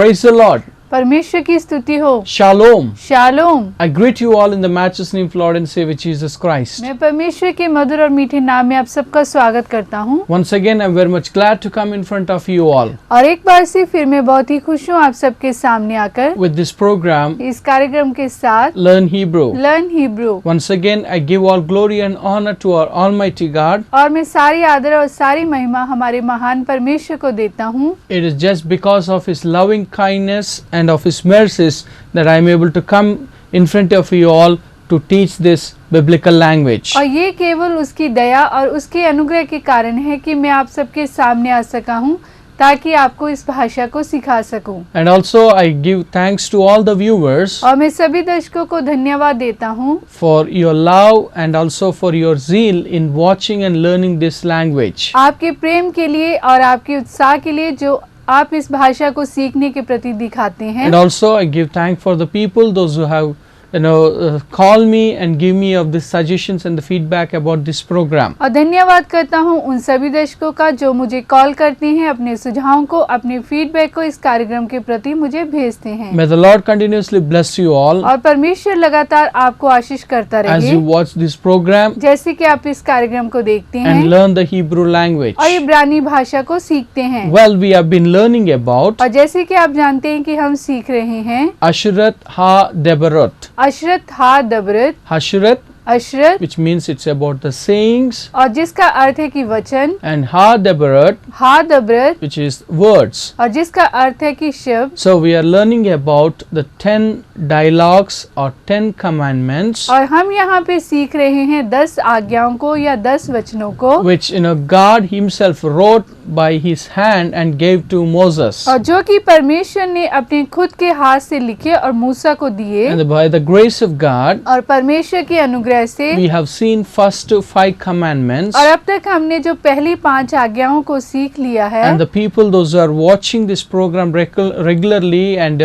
Praise the Lord. परमेश्वर की स्तुति हो। Shalom. Shalom. I greet you all in the matchless name of Lord and Savior Jesus Christ. मैं परमेश्वर के मधुर और मीठे नाम में आप सबका स्वागत करता हूँ। Once again, I'm very much glad to come in front of you all और एक बार से फिर मैं बहुत ही खुश हूँ आप सबके सामने आकर with this program, इस कार्यक्रम के साथ Learn Hebrew. Learn Hebrew. Once again, I give all glory and honor to our Almighty God. और मैं सारी आदर और सारी महिमा हमारे महान परमेश्वर को देता हूँ। It is just because of His loving kindness and of His mercies that I am able to come in front of you all to teach this biblical language. और ये केवल उसकी दया और उसके अनुग्रह के कारण है कि मैं आप सबके सामने आ सका हूँ ताकि आपको इस भाषा को सिखा सकूं। And also I give thanks to all the viewers और मैं सभी दर्शकों को धन्यवाद देता हूँ for your love and also for your zeal in watching and learning this language. आपके प्रेम के लिए और आपके उत्साह के लिए जो आप इस भाषा को सीखने के प्रति दिखाते हैं। And also I give thanks for the people, those who have call me and give me of the suggestions and the feedback about this program. और धन्यवाद करता हूँ उन सभी दर्शकों का जो मुझे कॉल करते हैं, अपने सुझावों को, अपने फीडबैक को इस कार्यक्रम के प्रति मुझे भेजते हैं। May the Lord continuously bless you all और परमेश्वर लगातार आपको आशीष करता as रहे you watch this program जैसे कि आप इस कार्यक्रम को देखते हैं and learn the Hebrew language. और इब्रानी भाषा को सीखते हैं। Well, we have been learning about और जैसे कि आप जानते हैं कि हम सीख रहे हैं Asherat Ha-Debarot. अशरत हा दबरत, Asherat, अशरत, which means it's about the sayings, और जिसका अर्थ है कि वचन, and Ha-Debarot, हा दबरत, which is words. और जिसका अर्थ है कि शब्द। So we are learning about the 10 dialogues or 10 commandments और हम यहाँ पे सीख रहे हैं 10 आज्ञाओं को या 10 वचनों को, which God Himself wrote by His hand and gave to Moses. और जो कि परमेश्वर ने अपने खुद के हाथ से लिखे और मूसा को दिए। And by the grace of God, और परमेश्वर के अनुग्रह से we have seen first 5 commandments. और अब तक हमने जो पहली 5 आज्ञाओं को सीख लिया है। And the people, those who are watching this program regularly, and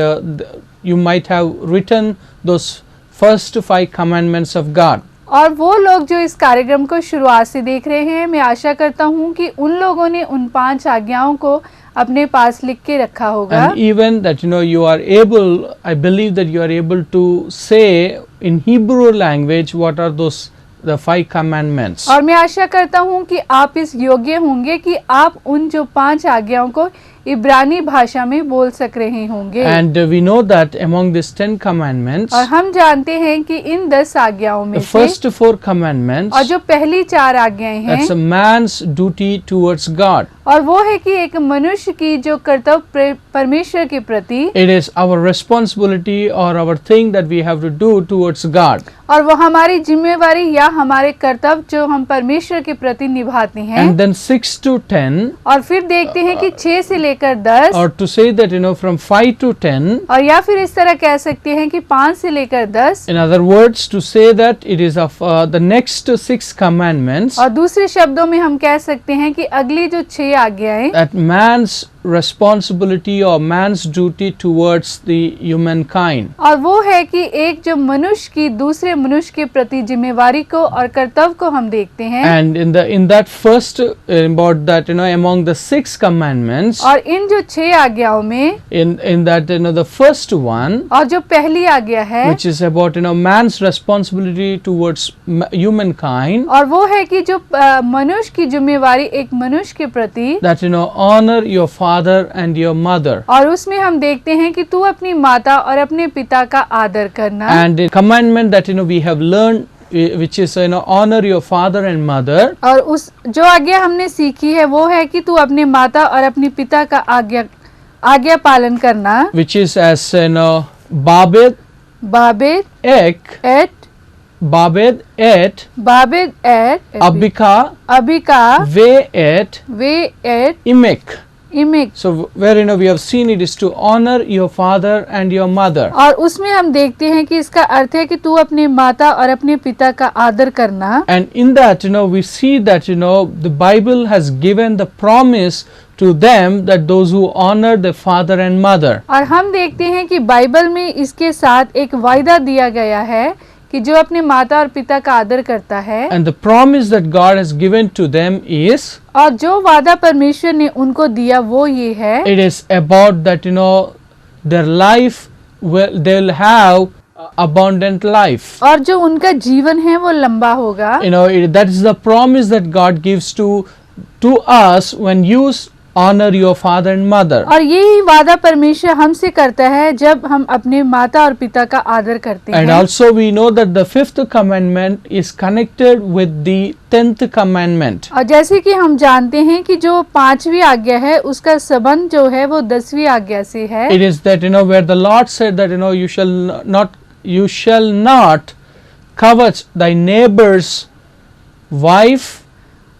you might have written those first 5 commandments of God. और वो लोग जो इस कार्यक्रम को शुरुआत से देख रहे हैं, मैं आशा करता हूँ कि उन लोगों ने उन 5 आज्ञाओं को अपने पास लिख के रखा होगा। And even that you are able, I believe that you are able to say in Hebrew language what are those the 5 commandments. और मैं आशा करता हूँ कि आप इस योग्य होंगे कि आप उन जो 5 आज्ञाओं को इब्रानी भाषा में बोल सक रहे होंगे। And we know that among these 10 commandments, और हम जानते हैं कि इन 10 आज्ञाओं में the से first 4 commandments, और जो पहली 4 आज्ञाएं that's a हैं, man's duty towards God. और वो है कि एक मनुष्य की जो कर्तव्य परमेश्वर के प्रति, It is our responsibility or our thing that we have to do towards God. और वो हमारी जिम्मेवारी या हमारे कर्तव्य जो हम परमेश्वर के प्रति निभाते हैं। And then 6 to 10, और फिर देखते हैं कि 6 से लेकर 10, or to say that from 5 to 10, और या फिर इस तरह कह सकते हैं कि 5 से लेकर 10, in other words, to say that it is of the next 6 commandments, और दूसरे शब्दों में हम कह सकते हैं कि अगली जो 6 आज्ञाएं that man's responsibility or man's duty towards the humankind. और वो है कि एक जो मनुष्य की दूसरे मनुष्य के प्रति जिम्मेवारी को और कर्तव्य को हम देखते हैं। And in that first about that among the 6 commandments, और इन जो 6 आज्ञाओं में in that the first one, और जो पहली आज्ञा है, which is about man's responsibility towards humankind, और वो है कि जो मनुष्य की जिम्मेवारी एक मनुष्य के प्रति, that honor your father and your mother. और उसमें हम देखते हैं कि तू अपनी माता और अपने पिता का आदर करना। And the commandment that we have learned, which is honor your father and mother, और उस जो आज्ञा हमने सीखी है वो है कि तू अपने माता और अपने पिता का आज्ञा पालन करना, which is as Babed बाबेद ek, एट, Babed et, बाबेद एट, Abika अबिका, ve et, वे एट, Imek. इमिक। So where we have seen it is to honor your father and your mother. और उसमें हम देखते हैं कि इसका अर्थ है कि तू अपने माता और अपने पिता का आदर करना। And in that we see that the Bible has given the promise to them that those who honor their father and mother. और हम देखते हैं कि बाइबल में इसके साथ एक वायदा दिया गया है कि जो अपने माता और पिता का आदर करता है, And the promise that God has given to them is, और जो वादा परमेश्वर ने उनको दिया वो ये है, it is about that their life they'll have abundant life. और जो उनका जीवन है वो लंबा होगा. You know, that is the promise that God gives to us when you honor your father and mother. और यही वादा परमेश्वर हमसे करता है जब हम अपने माता और पिता का आदर करते And हैं. also we know that the 5th commandment is connected with the 10th commandment. और जैसे कि हम जानते हैं कि जो 5वीं आज्ञा है उसका संबंध जो है वो 10वीं आज्ञा से है. It is that, you know, where the Lord said that, you know, you shall not covet thy neighbor's wife,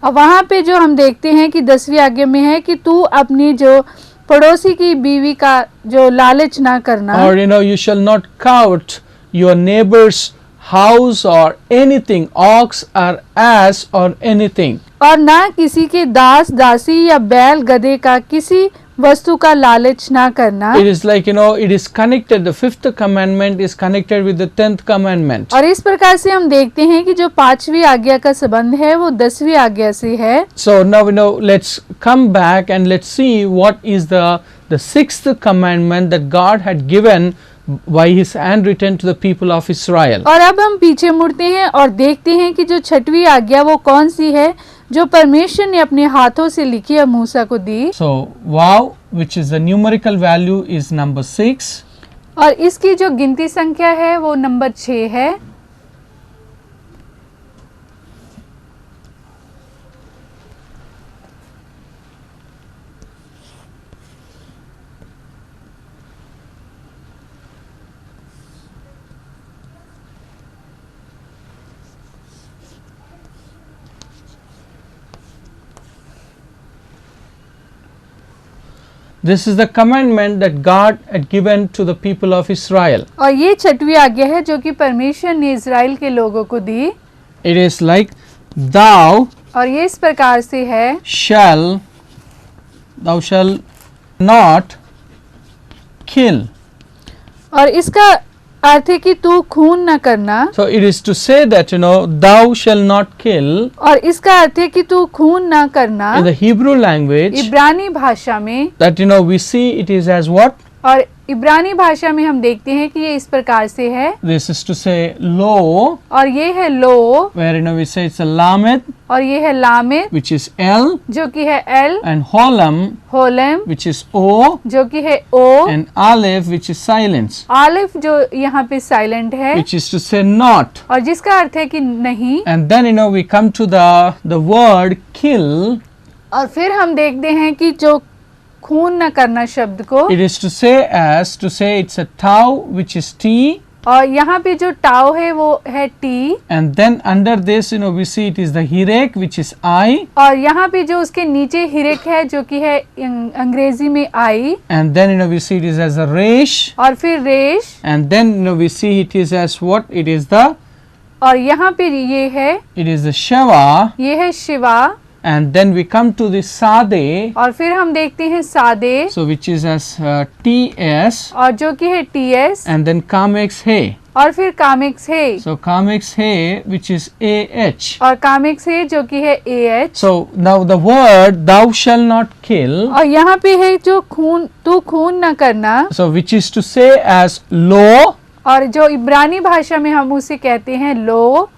और वहाँ पे जो हम देखते हैं कि 10वीं आज्ञा में है कि तू अपनी जो पड़ोसी की बीवी का जो लालच ना करना. or, you know, you shall not covet your neighbor's house or anything, ox or ass or anything. और ना किसी के दास दासी या बैल गधे का किसी वस्तु का लालच ना करना. It is like, you know, it is connected. The 5th commandment is connected with the 10th commandment. और इस प्रकार से हम देखते हैं कि जो 5वीं आज्ञा का संबंध है वो 10वीं आज्ञा से है. So now, you know, let's come back and let's see what is the 6th commandment that God had given by his handwritten to the people of Israel. और अब हम पीछे मुड़ते हैं और देखते हैं कि जो 6वीं आज्ञा वो कौन सी है जो परमेश्वर ने अपने हाथों से लिखी और मूसा को दी. So wow, which is the numerical value, is number 6. और इसकी जो गिनती संख्या है वो नंबर 6 है. This is the commandment that God had given to the people of Israel. और ये 6वीं आज्ञा है जो कि परमेश्वर ने इज़राइल के लोगों को दी. It is like, thou और ये इस प्रकार से है, thou shall not kill. और इसका अर्थ है कि तू खून न करना. So it is to say that, you know, thou shall not kill. और इसका अर्थ है कि तू खून न करना. In the Hebrew language, इब्रानी भाषा में, that, you know, we see it is as what? और इब्रानी भाषा में हम देखते हैं कि ये इस प्रकार से है. This is to say lo, और ये है लो, where, you know, we say it's a lamed, और ये है लामेद which is L, जो कि है L, and holam, Holam which is O, जो कि है ओ, and aleph, which is silence, Alif जो यहाँ पे साइलेंट है, which is to say not. और जिसका अर्थ है कि नहीं. And then, you know, we come to the word kill. और फिर हम देखते हैं कि जो खून न करना शब्द को, It is to say it's a tau, which is T, और यहाँ पे जो टाओ है वो है T, and then under this, you know, we see it is the hirek, which is I, और यहाँ पे जो उसके नीचे हिरक है जो कि है अंग्रेजी में आई, and then, you know, we see it is as a resh, और फिर रेश, and then, you know, we see it is as what? It is the, और यहाँ पे ये है, it is the shava, ये है Shiva, and then we come to the sade, और फिर हम देखते हैं सादे, so which is as TS, और जो कि है TS, and then kamex he, और फिर कामिक्स है, so kamex he, which is AH. और कामिक्स है जो कि है AH. So now the word thou shall not kill, और यहाँ पे है जो खून, तू खून न करना, so which is to say as lo, और जो इब्रानी भाषा में हम उसे कहते हैं लो,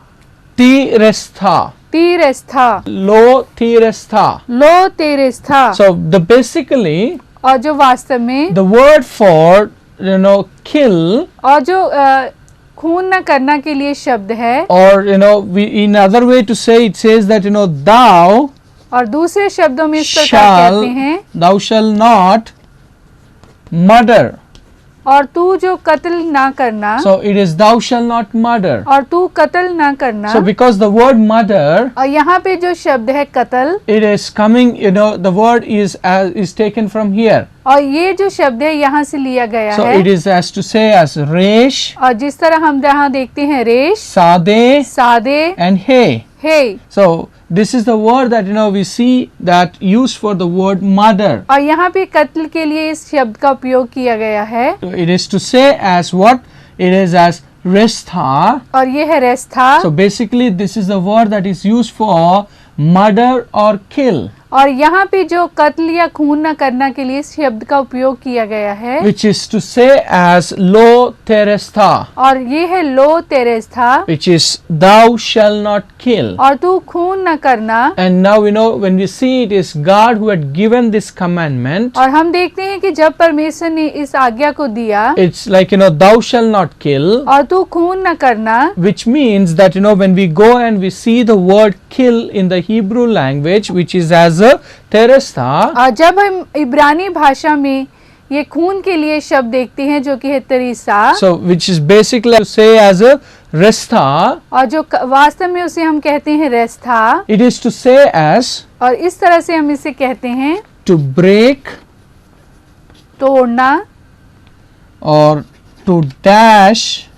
tirestha, तीरस्था, lo tirestha. Low तेरस्था. So the basically और जो वास्तव में, the word for, you know, kill, और जो खून न करना के लिए शब्द है, or, you know, we, in other way to say, it says that, you know, thou और दूसरे शब्दों में इस प्रकार कहते हैं, thou shall not murder. और तू जो कत्ल ना करना, So it is thou shall not murder. और तू कत्ल ना करना. So because the word murder, और यहाँ पे जो शब्द है कत्ल, it is coming, you know, the word is taken from here. और ये जो शब्द है यहाँ से लिया गया So है. it is as to say as resh, और जिस तरह हम यहाँ देखते हैं रेश, sade, सादे, and he. Hey. So this is the word that, you know, we see that used for the word murder. और यहाँ पे कत्ल के लिए इस शब्द का उपयोग किया गया है. So it is to say as what? It is as restha. और ये है रेस्था. So basically this is the word that is used for murder or kill. और यहाँ पे जो कत्ल या खून न करना के लिए इस शब्द का उपयोग किया गया है, which is to say as lo terestha, और ये है लो तेरेस्था, which is thou shall not kill. और तू खून न करना। And now we know, when we see it is God who had given this commandment, और हम देखते हैं कि जब परमेश्वर ने इस आज्ञा को दिया, it's like, thou shall not kill, और तू खून न करना, which means that, when we go and we see the word kill in the Hebrew language, which is as a terestha, और जब हम इब्रानी भाषा में ये खून के लिए शब्द देखते हैं जो कि है तरीसा, so which is basically to say as a restha, और जो वास्तव में उसे हम कहते हैं रेस्था, it is to say as और इस तरह से हम इसे कहते हैं to break तोड़ना, or to dash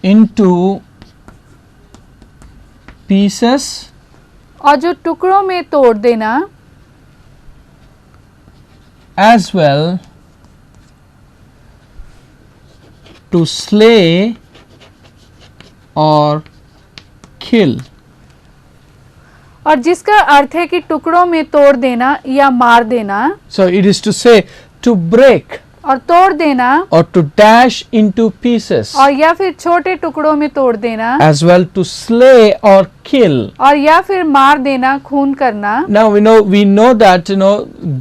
into pieces, और जो टुकड़ों में तोड़ देना, as well to slay or kill. और जिसका अर्थ है कि टुकड़ों में तोड़ देना या मार देना, So it is to say to break और तोड़ देना, or to dash into pieces, और या फिर छोटे टुकड़ों में तोड़ देना, as well to slay or kill. और या फिर मार देना, खून करना। Now we know that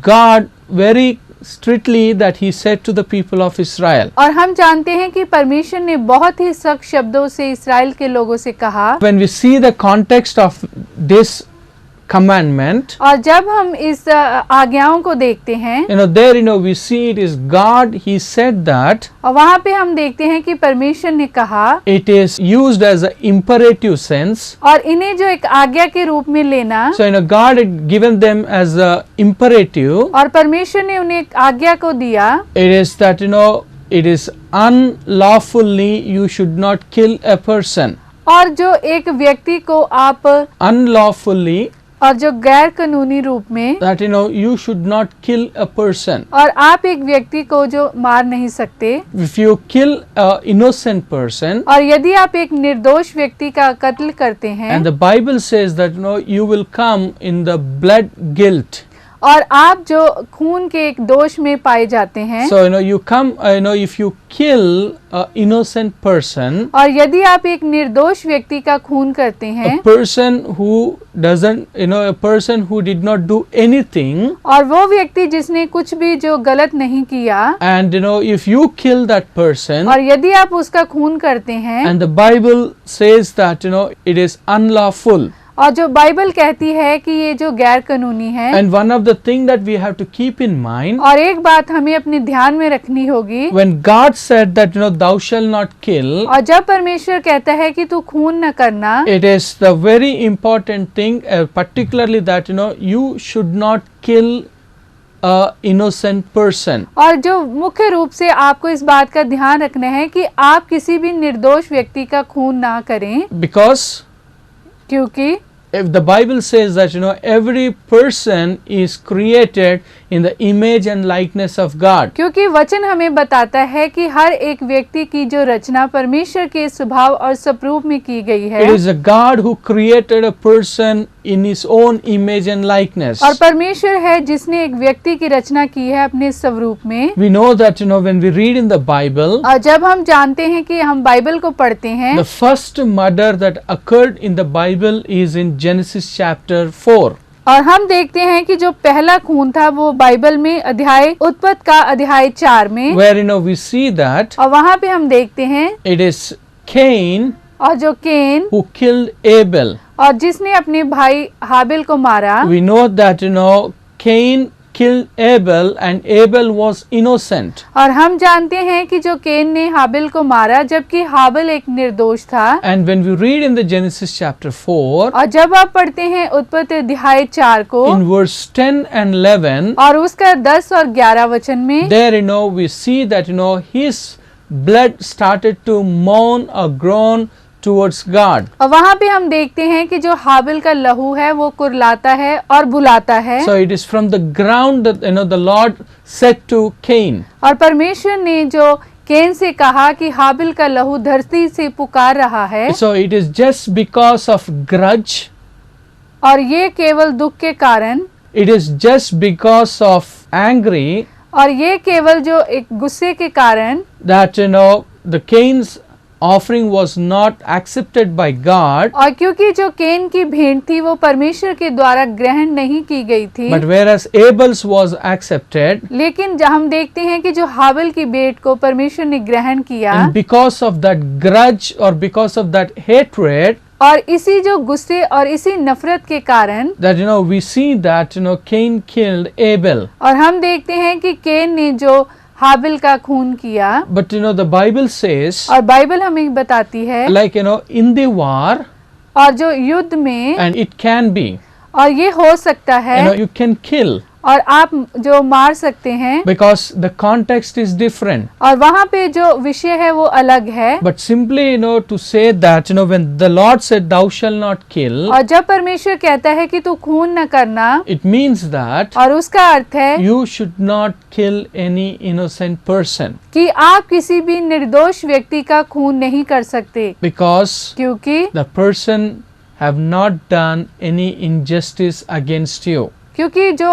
God very strictly that he said to the people of Israel, और हम जानते हैं कि परमेश्वर ने बहुत ही सख्त शब्दों से इस्राएल के लोगों से कहा। when we see the context of this commandment, और जब हम इस आज्ञाओं को देखते हैं, there we see it is God, he said that और वहाँ पे हम देखते हैं कि परमेश्वर ने कहा, it is used as an imperative sense. और इन्हें जो एक आज्ञा के रूप में लेना, So God had given them as a imperative. और परमेश्वर ने उन्हें एक आज्ञा को दिया, It is that it is unlawfully you should not kill a person. और जो एक व्यक्ति को आप, Unlawfully, और जो गैर कानूनी रूप में, that you should not kill a person. और आप एक व्यक्ति को जो मार नहीं सकते, If you kill a innocent person, और यदि आप एक निर्दोष व्यक्ति का कत्ल करते हैं, and the Bible says that you will come in the blood guilt. और आप जो खून के एक दोष में पाए जाते हैं, So you come, if you kill a innocent person, और यदि आप एक निर्दोष व्यक्ति का खून करते हैं, a person who doesn't, a person who did not do anything, और वो व्यक्ति जिसने कुछ भी जो गलत नहीं किया, and if you kill that person, और यदि आप उसका खून करते हैं, and the Bible says that it is unlawful. और जो बाइबल कहती है कि ये जो गैर कानूनी है, And one of the thing that we have to keep in mind, और एक बात हमें अपने ध्यान में रखनी होगी, when God said that thou shall not kill, और जब परमेश्वर कहता है कि तू खून न करना, it is the very important thing, particularly that you should not kill a innocent person. और जो मुख्य रूप से आपको इस बात का ध्यान रखना है कि आप किसी भी निर्दोष व्यक्ति का खून ना करें, Because क्योंकि if the Bible says that every person is created in the image and likeness of God. क्योंकि वचन हमें बताता है कि हर एक व्यक्ति की जो रचना परमेश्वर के स्वभाव और स्वरूप में की गई है, It is a God who created a person in his own image and likeness. और परमेश्वर है जिसने एक व्यक्ति की रचना की है अपने स्वरूप में। We know that when we read in the Bible, और जब हम जानते हैं कि हम बाइबल को पढ़ते हैं, the first murder that occurred in the Bible is in Genesis chapter 4. और हम देखते हैं कि जो पहला खून था वो बाइबल में अध्याय उत्पत्ति का अध्याय 4 में, Where we see that और वहाँ पे हम देखते हैं it is Cain और जो केन, who killed Abel. और जिसने अपने भाई हाबिल को मारा। We know that Cain killed Abel and Abel was innocent. और हम जानते हैं कि जो केन ने हाबिल को मारा जबकि हाबिल एक निर्दोष था। And when we read in the Genesis chapter 4, और जब आप पढ़ते हैं उत्पत्ति अध्याय 4 को in verse 10 and 11, और उसका 10 और 11 वचन में, there we see that his blood started to moan or groan towards God. और वहाँ पे हम देखते हैं कि जो हाबिल का लहू है वो कुरलाता है और बुलाता है। So it is from the ground that the Lord said to Cain. और परमेश्वर ने जो केन से कहा कि हाबिल का लहू धरती से पुकार रहा है। So it is just because of grudge. और ये केवल दुख के कारण, it is just because of angry और ये केवल जो एक गुस्से के कारण that the Cain's offering was not accepted by God, और क्योंकि जो केन की भेंट थी वो परमेश्वर के द्वारा ग्रहण नहीं की गई थी, but whereas Abel's was accepted, लेकिन जब हम देखते हैं कि जो हाबिल की भेंट को परमेश्वर ने ग्रहण किया, and because of that grudge or because of that hatred, और इसी जो गुस्से और इसी नफरत के कारण that we see that Cain killed Abel. और हम देखते हैं कि केन ने जो हाबिल का खून किया, But the Bible says, और बाइबल हमें बताती है, like in the war, और जो युद्ध में, and it can be, और ये हो सकता है, you can kill और आप जो मार सकते हैं, because the context is different. और वहाँ पे जो विषय है वो अलग है, But simply to say that when the Lord said thou shall not kill, और जब परमेश्वर कहता है कि तू खून न करना, it means that और उसका अर्थ है you should not kill any innocent person, कि आप किसी भी निर्दोष व्यक्ति का खून नहीं कर सकते, because क्योंकि the person have not done any injustice against you. क्योंकि जो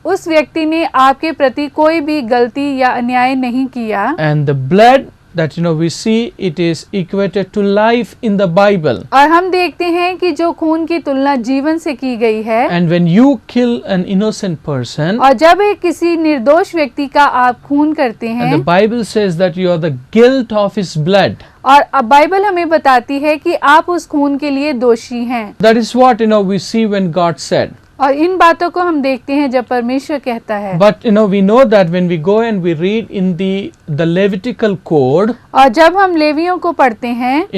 उस व्यक्ति ने आपके प्रति कोई भी गलती या अन्याय नहीं किया, And the blood that we see, it is equated to life in the Bible. और हम देखते हैं कि जो खून की तुलना जीवन से की गई है, And when you kill an innocent person, और जब एक किसी निर्दोष व्यक्ति का आप खून करते and हैं, the Bible says that you are the guilt of his blood. और अब बाइबल हमें बताती है कि आप उस खून के लिए दोषी हैं, That is what we see when God said. और इन बातों को हम देखते हैं जब परमेश्वर कहता है। But we know that when we go and we read in the Levitical code, और जब हम लेवियों को पढ़ते हैं,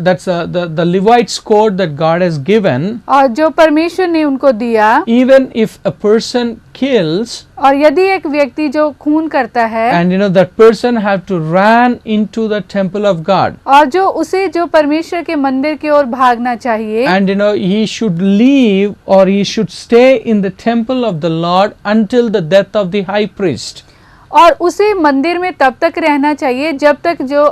that's the Levites code that God has given, और जो परमेश्वर ने उनको दिया, even if a person kills, और यदि एक व्यक्ति जो खून करता है, and that person have to run into the temple of God, और जो उसे जो परमेश्वर के मंदिर की ओर भागना चाहिए, and he should leave or he should stay in the temple of the Lord until the death of the high priest. और उसे मंदिर में तब तक रहना चाहिए जब तक जो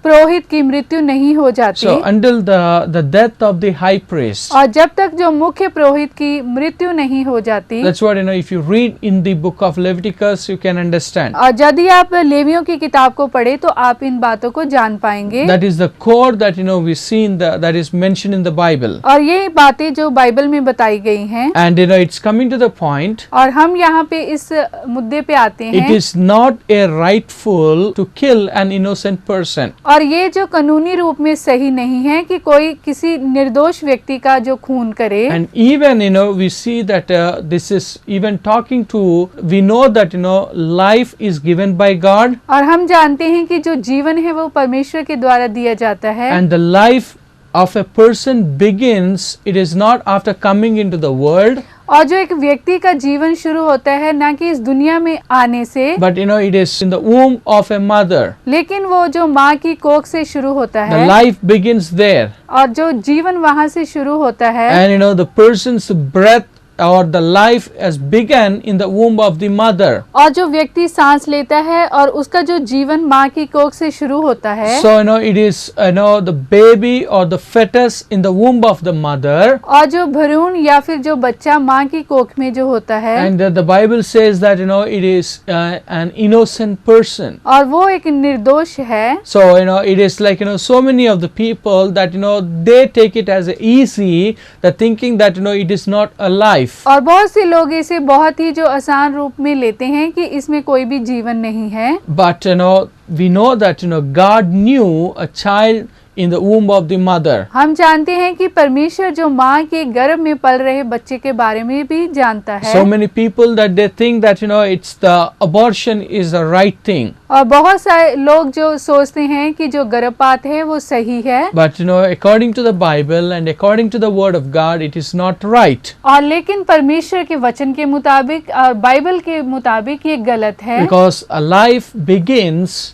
पुरोहित की मृत्यु नहीं हो जाती, So until the death of the high priest. और जब तक जो मुख्य पुरोहित की मृत्यु नहीं हो जाती। That's what if you read in the book of Leviticus, you can understand. और यदि आप लेवियों की किताब को पढ़े तो आप इन बातों को जान पाएंगे। That is the code that we see in that is mentioned in the Bible. और ये बातें जो बाइबल में बताई गई हैं, And it's coming to the point. और हम यहाँ पे इस मुद्दे पे आते It हैं, is not a rightful to kill an innocent person. और ये जो कानूनी रूप में सही नहीं है कि कोई किसी निर्दोष व्यक्ति का जो खून करे। And even we see that this is even talking to, we know that life is given by God, और हम जानते हैं कि जो जीवन है वो परमेश्वर के द्वारा दिया जाता है, and the life of a person begins, it is not after coming into the world, और जो एक व्यक्ति का जीवन शुरू होता है ना कि इस दुनिया में आने से, but it is in the womb of a mother. लेकिन वो जो माँ की कोख से शुरू होता The है, life begins there, और जो जीवन वहाँ से शुरू होता है, and the person's breath or the life has begun in the womb of the mother. और जो व्यक्ति सांस लेता है और उसका जो जीवन माँ की कोख से शुरू होता है, So it is the baby or the fetus in the womb of the mother, और जो भ्रूण या फिर जो बच्चा माँ की कोख में जो होता है, and the Bible says that it is an innocent person. और वो एक निर्दोष है। So it is like so many of the people that they take it as easy, that thinking that it is not a life. और बहुत से लोग इसे बहुत ही जो आसान रूप में लेते हैं कि इसमें कोई भी जीवन नहीं है। But we know that God knew a child in the womb of the mother. हम जानते हैं कि परमेश्वर जो माँ के गर्भ में पल रहे बच्चे के बारे में भी जानता है। So many people that they think that it's the abortion is the right thing. और बहुत सारे लोग जो सोचते हैं कि जो गर्भपात है वो सही है, But according to the Bible and according to the word of God, it is not right. और लेकिन परमेश्वर के वचन के मुताबिक और बाइबल के मुताबिक ये गलत है। Because a life begins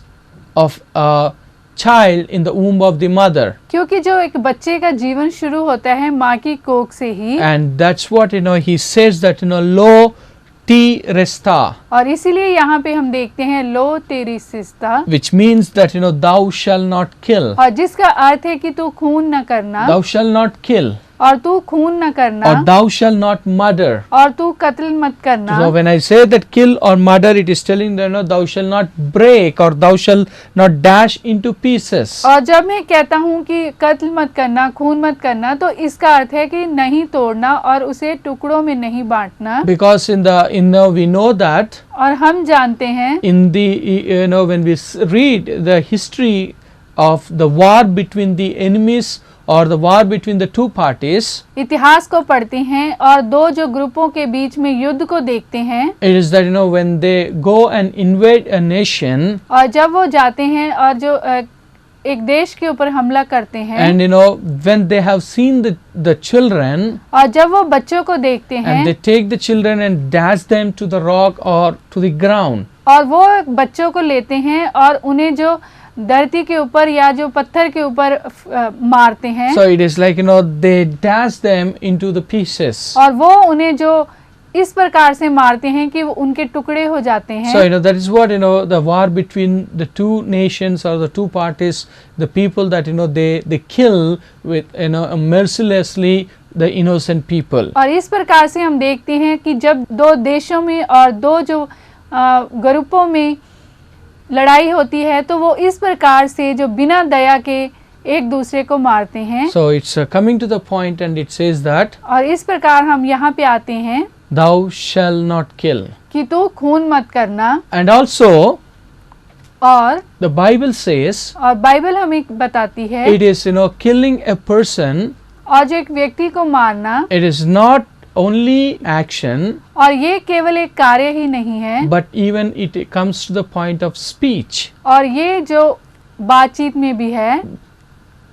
of a child in the womb of the mother. क्योंकि जो एक बच्चे का जीवन शुरू होता है माँ की कोख से ही, And that's what he says that lo ti resta, और इसीलिए यहाँ पे हम देखते हैं लो तेरी सिस्ता, which means that thou shall not kill. और जिसका अर्थ है कि तू खून न करना, Thou shall not kill. और तू खून न करना, or thou shall not murder. और तू कत्ल मत करना। So when I say that kill or murder, it is telling them, no, thou shall not break or thou shall not dash into pieces. और जब मैं कहता हूँ कि कत्ल मत करना, खून मत करना, तो इसका अर्थ है कि नहीं तोड़ना और उसे टुकड़ों में नहीं बांटना। Because we know that और हम जानते हैं in the when we read the history of the war between the enemies or the war between the two parties, इतिहास को पढ़ते हैं और दो जो ग्रुपों के बीच में युद्ध को देखते हैं, it is that when they go and invade a nation, और जब वो जाते हैं और जो एक देश के ऊपर हमला करते हैं, and when they have seen the children, और जब वो बच्चों को देखते हैं, and they take the children and dash them to the rock or to the ground, और वो बच्चों को लेते हैं और उन्हें जो धरती के ऊपर या जो पत्थर के ऊपर मारते हैं, so it is like they dash them into the pieces. और वो उन्हें जो इस प्रकार से मारते हैं कि वो उनके टुकड़े हो जाते हैं। So that is what the war between the two nations or the two parties, the people that they kill with mercilessly the innocent people. और इस प्रकार से हम देखते हैं कि जब दो देशों में और दो जो ग्रुपों में लड़ाई होती है तो वो इस प्रकार से जो बिना दया के एक दूसरे को मारते हैं। So it's coming to the point and it says that और इस प्रकार हम यहाँ पे आते हैं thou shall not kill. कि तू खून मत करना। And also और the Bible says और बाइबल हमें बताती है it is killing a person, और जो एक व्यक्ति को मारना, it is not only action, और ये केवल एक कार्य ही नहीं है, but even it comes to the point of speech. और ये जो बातचीत में भी है,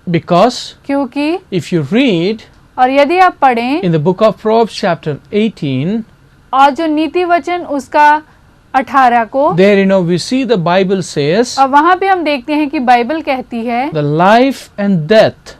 Because क्योंकि if you read और यदि आप पढ़ें in the book of Proverbs chapter 18, और जो नीति वचन उसका 18 को, there we see the Bible says और वहाँ पे हम देखते हैं कि बाइबल कहती है the life and death,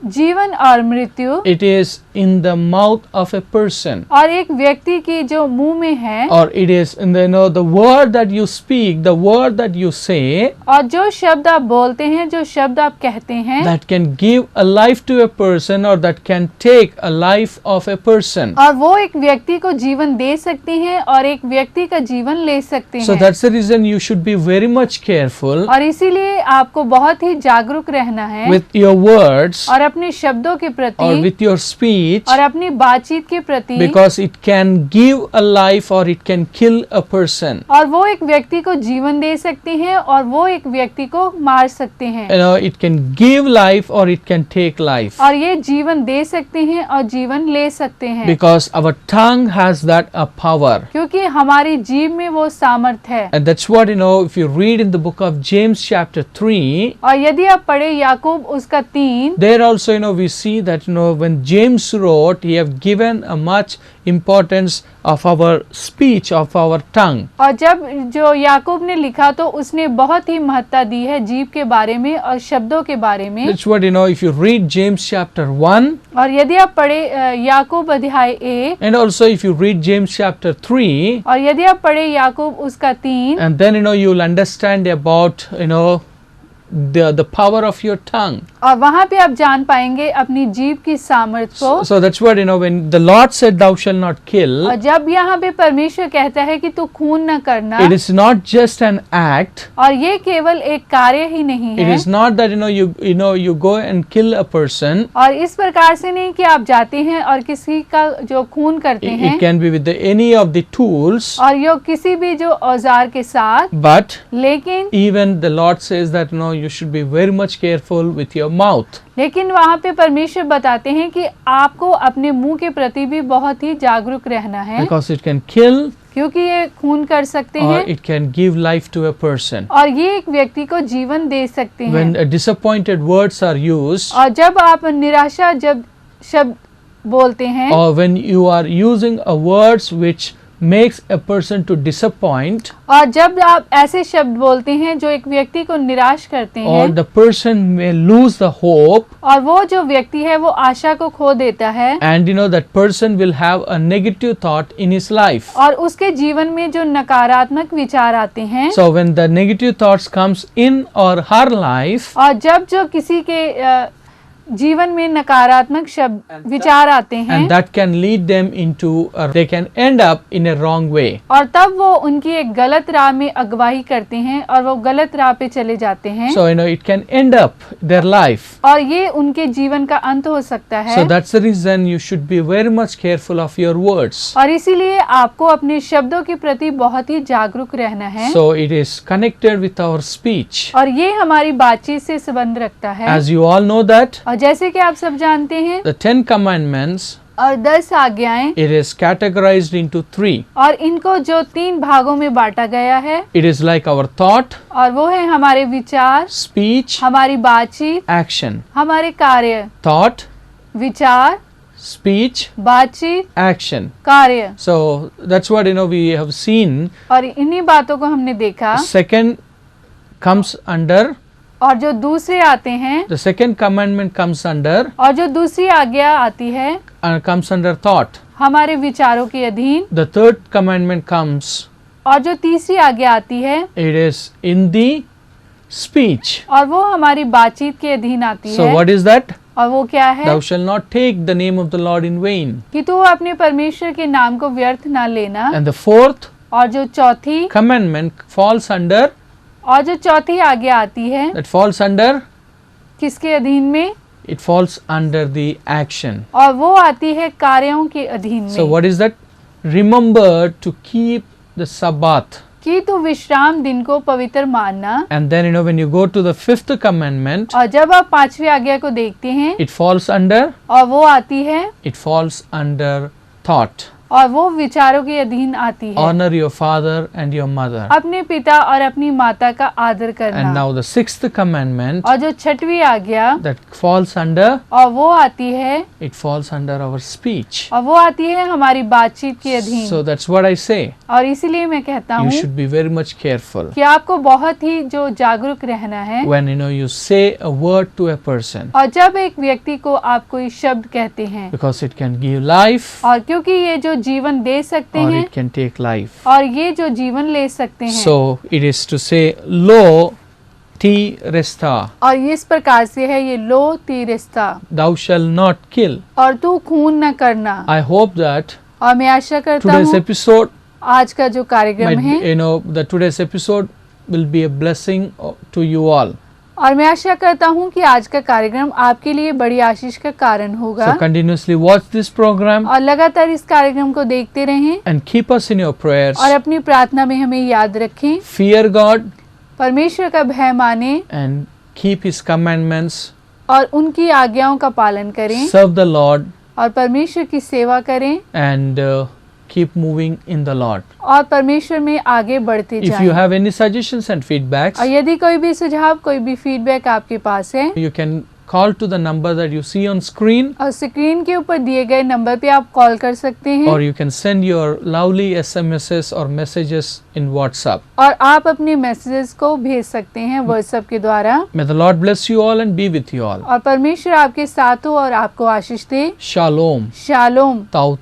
जीवन और मृत्यु it is in the mouth of a person, और एक व्यक्ति की जो मुंह में है, or it is in the word that you speak, the word that you say, और जो शब्द आप बोलते हैं, जो शब्द आप कहते हैं, that can give a life to a person or that can take a life of a person. और वो एक व्यक्ति को जीवन दे सकती हैं और एक व्यक्ति का जीवन ले सकते So हैं। that's the reason you should be very much careful और इसीलिए आपको बहुत ही जागरूक रहना है with your words और अपने शब्दों के or प्रति with your speech, और अपनी बातचीत के प्रति, because it can give a life or it can kill a person. और वो एक व्यक्ति को जीवन दे सकते हैं और वो एक व्यक्ति को मार सकते हैं। It can give life or it can take life. और ये जीवन दे सकते हैं और जीवन ले सकते हैं। Because our tongue has that power. क्योंकि हमारी जीभ में वो सामर्थ है। And that's what if you read in the book of James chapter 3, और यदि आप पढ़े याकूब उसका 3, there also we see that when James wrote, he have given a much importance of our speech, of our tongue. और जब जो याकूब ने लिखा तो उसने बहुत ही महत्ता दी है जीभ के बारे में और शब्दों के बारे में। That's what if you read James chapter 1, और यदि आप पढ़े याकूब अध्याय 1, and also if you read James chapter 3, और यदि आप पढ़े याकूब उसका 3, and then you'll understand about the power of your tongue. और वहाँ पे आप जान पाएंगे अपनी जीभ की सामर्थ्य को। So that's what when the Lord said thou shall not kill, और जब यहाँ पे परमेश्वर कहता है कि तू खून न करना, it is not just an act. और ये केवल एक कार्य ही नहीं It है, is not that you go and kill a person. और इस प्रकार से नहीं कि आप जाते हैं और किसी का जो खून करते हैं, It can be with any of the tools, और यो किसी भी जो औजार के साथ, but लेकिन even the Lord says that you should be very much careful with your mouth. लेकिन वहाँ पे परमेश्वर बताते हैं कि आपको अपने मुंह के प्रति भी बहुत ही जागरूक रहना है, Because it can kill क्योंकि ये खून कर सकते or हैं it can give life to a person. और ये एक व्यक्ति को जीवन दे सकते हैं। When disappointed words are used, और जब आप निराशा जब शब्द बोलते हैं, or when you are using a words which makes a person to disappoint, और जब आप ऐसे शब्द बोलते हैं जो एक व्यक्ति को निराश करते or हैं, the person may lose the hope, और वो जो व्यक्ति है वो आशा को खो देता है, and that person will have a negative thought in his life. और उसके जीवन में जो नकारात्मक विचार आते हैं, So when the negative thoughts comes in or her life, और जब जो किसी के जीवन में नकारात्मक शब्द विचार आते हैं and that can lead them into they can end up in a wrong way. और तब वो उनकी एक गलत राह में अगुवाई करते हैं और वो गलत राह पे चले जाते हैं So it can end up their life. और ये उनके जीवन का अंत हो सकता है। So that's the reason you should be very much careful of your words. और इसीलिए आपको अपने शब्दों के प्रति बहुत ही जागरूक रहना है। So it is connected with our speech. और ये हमारी बातचीत से संबंध रखता है। As you all know that और जैसे कि आप सब जानते हैं the 10 commandments, और 10 आज्ञाएं, it is categorized into 3. और इनको जो 3 भागों में बांटा गया है, It is like our thought, और वो है हमारे विचार, speech, हमारी बातचीत, action. हमारे कार्य, Thought, विचार, speech, बातचीत, action. कार्य। So that's what we have seen. और इन्हीं बातों को हमने देखा। Second comes under, और जो दूसरे आते हैं, the second commandment comes under, और जो दूसरी आज्ञा आती है comes under thought. हमारे विचारों के अधीन, The third commandment comes, और जो तीसरी आज्ञा आती है it is in the speech. और वो हमारी बातचीत के अधीन आती So है। what is that? और वो क्या है? Thou shalt not take the name of the Lord in vain. कि तू अपने परमेश्वर के नाम को व्यर्थ ना लेना। And the fourth और जो चौथी commandment falls under, और जो चौथी आज्ञा आती है, that falls under, किसके अधीन में? it falls under the action. और वो आती है कार्यों के अधीन So में। what is that? Remember to keep the Sabbath. कि तू विश्राम दिन को पवित्र मानना। And then when you go to the fifth commandment, और जब आप 5वीं आज्ञा को देखते हैं, it falls under, और वो आती है, it falls under thought. और वो विचारों के अधीन आती है। Honor your father and your mother. अपने पिता और अपनी माता का आदर And करना। now the sixth commandment, और जो 6वीं आज्ञा, that falls under, और वो आती है, it falls under our speech. और वो आती है हमारी बातचीत के अधीन। So that's what I say. और इसीलिए मैं कहता You हूँ should be very much careful कि आपको बहुत ही जो जागरूक रहना है। when you say a word to a person, और जब एक व्यक्ति को आप कोई शब्द कहते हैं, because it can give life और क्योंकि ये जो जीवन दे सकते or हैं it can take life. और ये जो जीवन ले सकते हैं, So it is to say lo ti resta, और इस प्रकार से है ये लो ती रिश्ता, thou shall not kill. और तू खून न करना। I hope that और मैं आशा करता today's हूँ episode आज का जो कार्यक्रम है, that today's episode will be a blessing to you all. और मैं आशा करता हूँ कि आज का कार्यक्रम आपके लिए बड़ी आशीष का कारण होगा। So continuously watch this program और लगातार इस कार्यक्रम को देखते रहें and keep us in your prayers. और अपनी प्रार्थना में हमें याद रखें। Fear God परमेश्वर का भय माने and keep His commandments. और उनकी आज्ञाओं का पालन करें Serve the Lord और परमेश्वर की सेवा करें and keep moving in the Lord. और परमेश्वर में आगे बढ़ते If you जाएं। have any suggestions and feedbacks, और यदि कोई भी सुझाव, कोई भी फीडबैक आपके पास है, you can call to the number that you see on screen, और स्क्रीन के ऊपर दिए गए नंबर पे आप कॉल कर सकते हैं, or you can send your lovely SMSs or messages in WhatsApp. और आप अपने मैसेजेस को भेज सकते हैं व्हाट्सएप के द्वारा। May the Lord bless you all and be with you all. और परमेश्वर आपके साथ हो और आपको आशीष दे। Shalom. शालोम। Tau